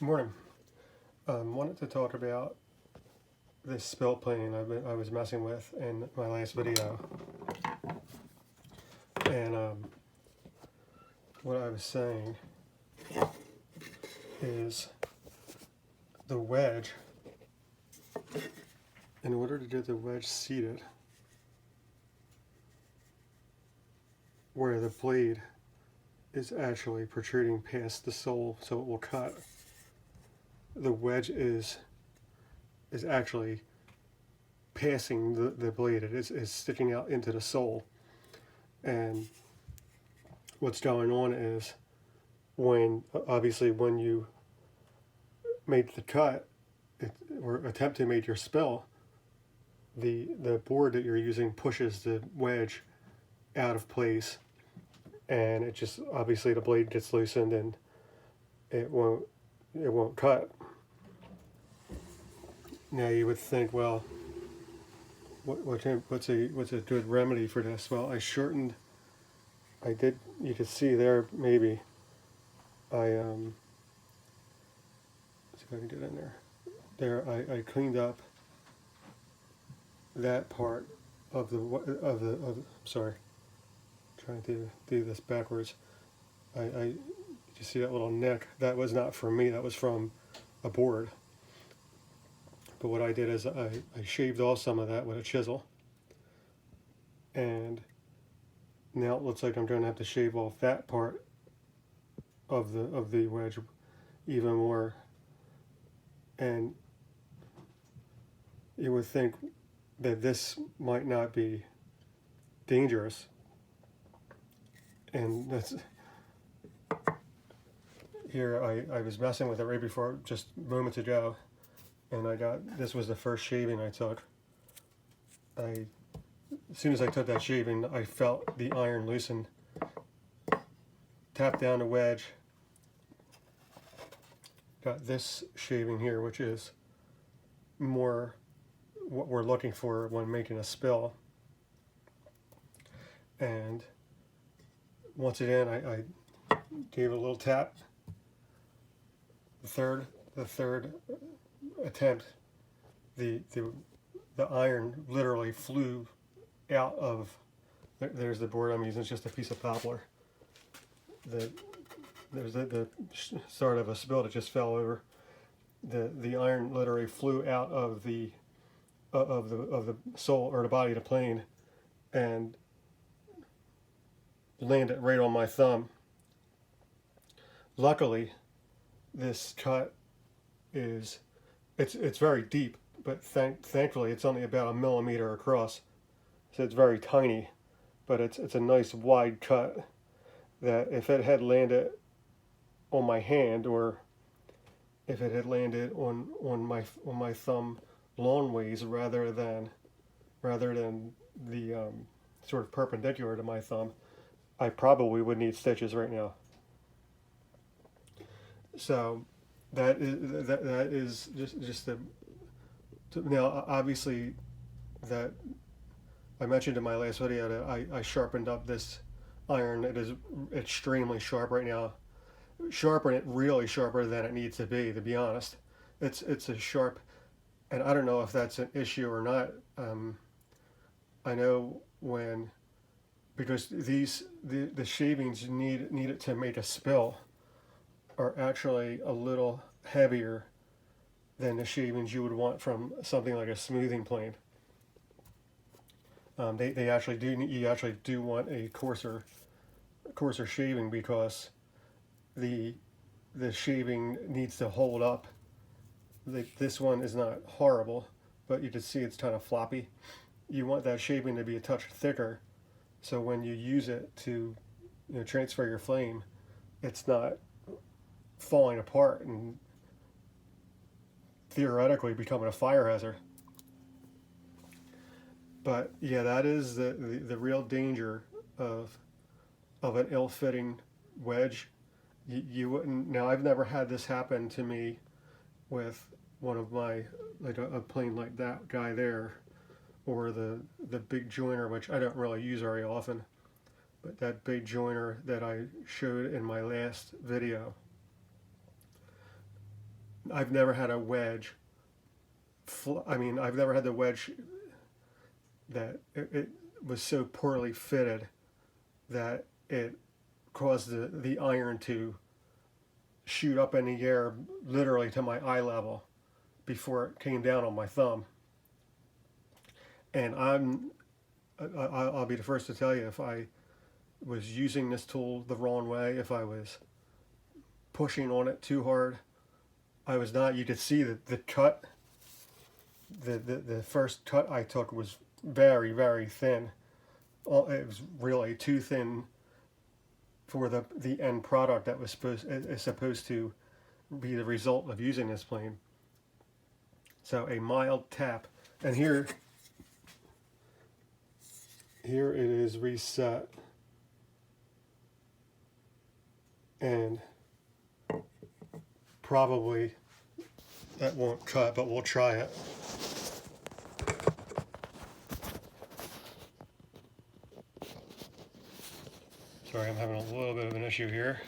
Morning. Wanted to talk about this spill plane I was messing with in my last video, and what I was saying is the wedge. In order to get the wedge seated where the blade is actually protruding past the sole, so it will cut. The wedge is actually passing the blade. It is sticking out into the sole. And what's going on is obviously when you make the cut or attempt to make your spill, the board that you're using pushes the wedge out of place, and it just obviously the blade gets loosened and it won't cut. Now you would think, well, what's a good remedy for this? Well, I did. You could see there maybe. Let's see if I can get in there. There, I cleaned up that part of sorry, trying to do this backwards. You see that little nick? That was not from me. That was from a board. But what I did is I shaved off some of that with a chisel, and now it looks like I'm going to have to shave off that part of the wedge even more. And you would think that this might not be dangerous, and that's here. I was messing with it right before, just moments ago, and this was the first shaving I took. As soon as I took that shaving, I felt the iron loosen. Tapped down the wedge. Got this shaving here, which is more what we're looking for when making a spill. And once again, I gave it a little tap. The third attempt, the iron literally flew out of. There's the board I'm using. It's just a piece of poplar. There's the start of a spill that just fell over. The iron literally flew out of the sole or the body of the plane and landed right on my thumb. Luckily, this cut it's very deep, but thankfully it's only about 1 millimeter across, so it's very tiny, but it's a nice wide cut that if it had landed on my hand, or if it had landed on my thumb long ways rather than the sort of perpendicular to my thumb, I probably would need stitches right now. So that is just the now obviously that I mentioned in my last video that I sharpened up this iron. It is extremely sharp right now. Sharpen it really sharper than it needs to be honest. It's a sharp, and I don't know if that's an issue or not. I know because the shavings needed to make a spill are actually a little heavier than the shavings you would want from something like a smoothing plane. They actually do. You actually do want a coarser shaving, because the shaving needs to hold up. This one is not horrible, but you can see it's kind of floppy. You want that shaving to be a touch thicker, so when you use it to transfer your flame, it's not falling apart and theoretically becoming a fire hazard. But yeah, that is the real danger of an ill-fitting wedge. You wouldn't. Now, I've never had this happen to me with one of my, like a plane like that guy there, or the big joiner, which I don't really use very often, but that big joiner that I showed in my last video. I've never had a wedge. I mean, I've never had the wedge that it was so poorly fitted that it caused the iron to shoot up in the air literally to my eye level before it came down on my thumb. And I'll be the first to tell you, if I was using this tool the wrong way, if I was pushing on it too hard, I was not. You could see that the cut, the first cut I took was very, very thin. It was really too thin for the end product that was supposed to be the result of using this plane. So a mild tap, and here it is reset, and probably that won't cut, but we'll try it. Sorry, I'm having a little bit of an issue here.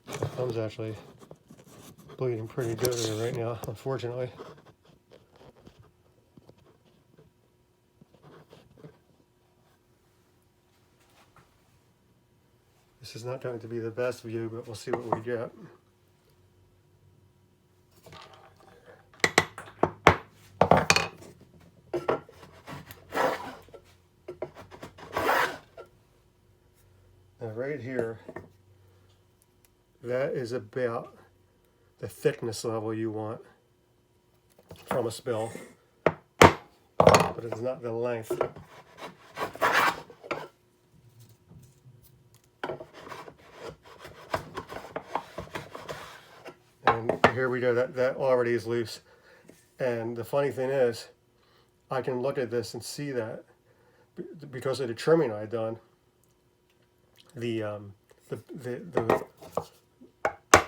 My thumb's actually bleeding pretty good right now, unfortunately. This is not going to be the best view, but we'll see what we get. Now right here, that is about the thickness level you want from a spill, but it's not the length. And here we go, that already is loose. And the funny thing is, I can look at this and see that because of the trimming I've done, the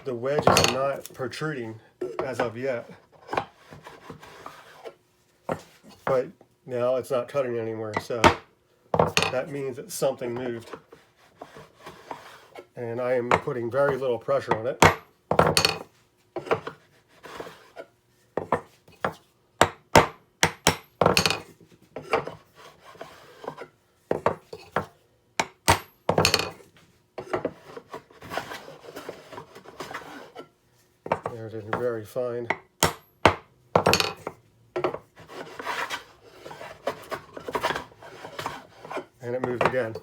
wedge is not protruding as of yet, but now it's not cutting anymore, so that means that something moved, and I am putting very little pressure on it. There's it very fine. And it moved again.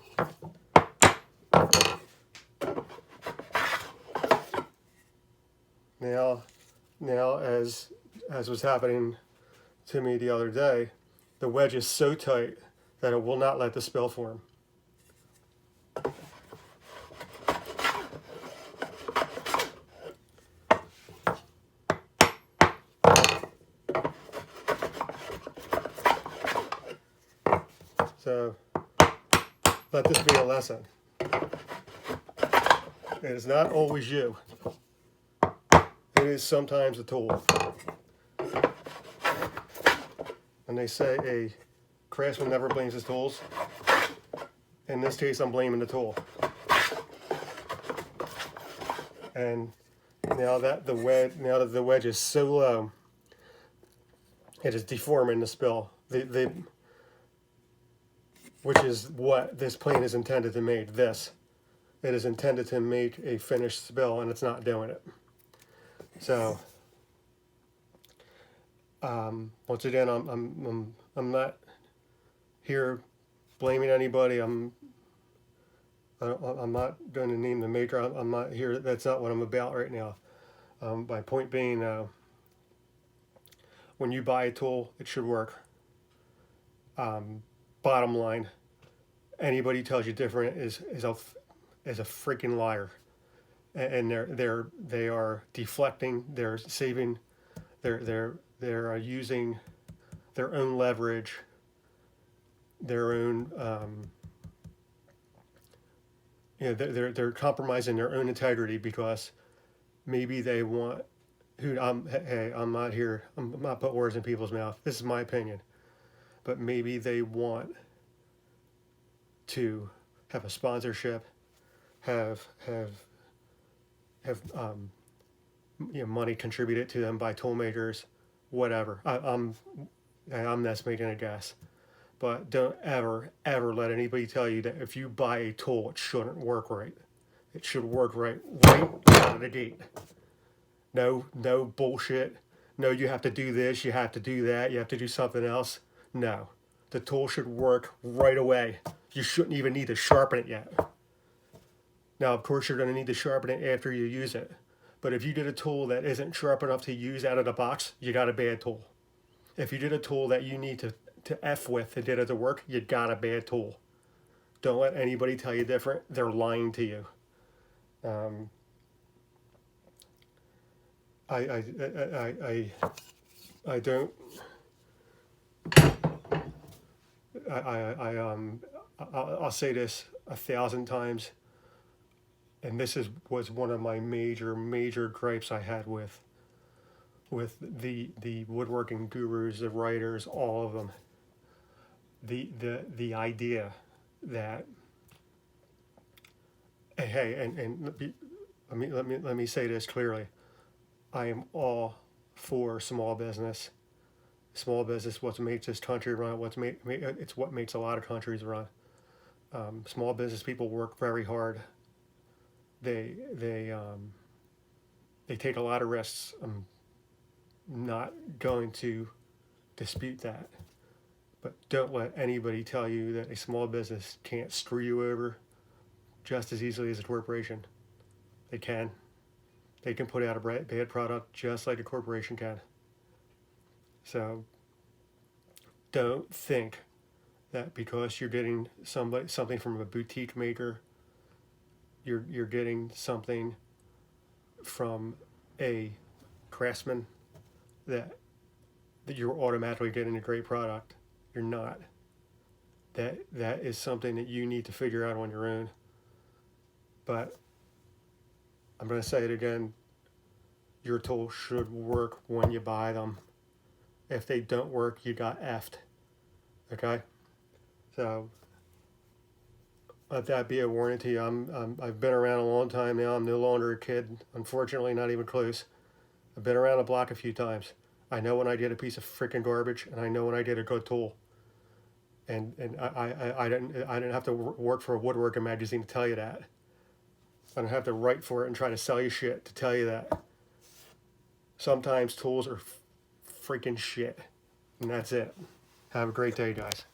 Now as was happening to me the other day, the wedge is so tight that it will not let the spill form. So let this be a lesson. It is not always you. It is sometimes the tool. And they say a craftsman never blames his tools. In this case, I'm blaming the tool. And now that the wedge is so low, it is deforming the spill. Which is what this plane is intended to make. It is intended to make a finished spill, and it's not doing it. So once again, I'm not here blaming anybody. I'm not going to name the maker. I'm not here. That's not what I'm about right now. My point being, when you buy a tool, it should work. Bottom line, anybody tells you different is a freaking liar, and they are deflecting. They're saving. They're using their own leverage, their own. They're compromising their own integrity because maybe they want. Hey, I'm not here. I'm not putting words in people's mouth. This is my opinion. But maybe they want to have a sponsorship have money contributed to them by tool makers, whatever. I'm just making a guess, but don't ever let anybody tell you that if you buy a tool, it shouldn't work right. It should work right out of the gate. No bullshit. No, you have to do this, you have to do that, you have to do something else. No, the tool should work right away. You shouldn't even need to sharpen it yet. Now, of course, you're going to need to sharpen it after you use it. But if you did a tool that isn't sharp enough to use out of the box, you got a bad tool. If you did a tool that you need to F with and did it to work, you got a bad tool. Don't let anybody tell you different. They're lying to you. I don't. I'll say this 1,000 times, and was one of my major gripes I had with the woodworking gurus, the writers, all of them. The idea that, hey, and let me say this clearly. I am all for small business. Small business, what makes this country run. It's what makes a lot of countries run. Small business people work very hard. They take a lot of risks. I'm not going to dispute that, but don't let anybody tell you that a small business can't screw you over just as easily as a corporation. They can. They can put out a bad product just like a corporation can. So don't think that because you're getting something from a boutique maker, you're getting something from a craftsman, that you're automatically getting a great product. You're not. That is something that you need to figure out on your own. But I'm going to say it again. Your tools should work when you buy them. If they don't work, you got effed. Okay? So let that be a warning to you. I've been around a long time now. I'm no longer a kid. Unfortunately, not even close. I've been around the block a few times. I know when I did a piece of freaking garbage, and I know when I did a good tool. And I didn't have to work for a woodworking magazine to tell you that. I don't have to write for it and try to sell you shit to tell you that. Sometimes tools are freaking shit. And that's it. Have a great day, guys.